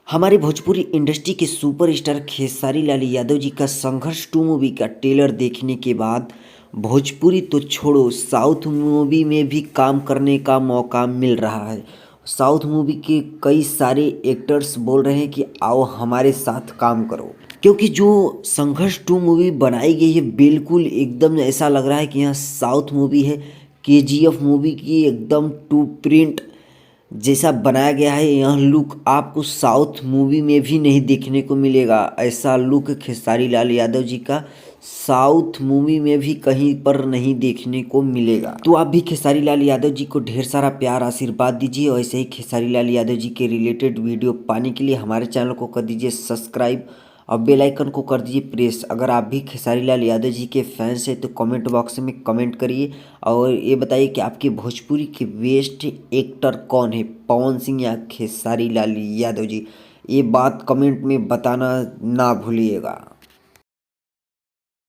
हमारे भोजपुरी इंडस्ट्री के सुपरस्टार खेसारी लाल यादव जी का संघर्ष 2 मूवी का ट्रेलर देखने के बाद भोजपुरी तो छोड़ो, साउथ मूवी में भी काम करने का मौका मिल रहा है। साउथ मूवी के कई सारे एक्टर्स बोल रहे हैं कि आओ हमारे साथ काम करो, क्योंकि जो संघर्ष 2 मूवी बनाई गई है बिल्कुल एकदम ऐसा लग रहा है कि यहाँ साउथ मूवी है। केजीएफ मूवी की एकदम टू प्रिंट जैसा बनाया गया है। यह लुक आपको साउथ मूवी में भी नहीं देखने को मिलेगा। ऐसा लुक खेसारी लाल यादव जी का साउथ मूवी में भी कहीं पर नहीं देखने को मिलेगा। तो आप भी खेसारी लाल यादव जी को ढेर सारा प्यार आशीर्वाद दीजिए और ऐसे ही खेसारी लाल यादव जी के रिलेटेड वीडियो पाने के लिए हमारे चैनल को कर दीजिए सब्सक्राइब और बेल आइकन को कर दीजिए प्रेस। अगर आप भी खेसारी लाल यादव जी के फैंस हैं तो कमेंट बॉक्स में कमेंट करिए और ये बताइए कि आपके भोजपुरी के बेस्ट एक्टर कौन है, पवन सिंह या खेसारी लाल यादव जी। ये बात कमेंट में बताना ना भूलिएगा।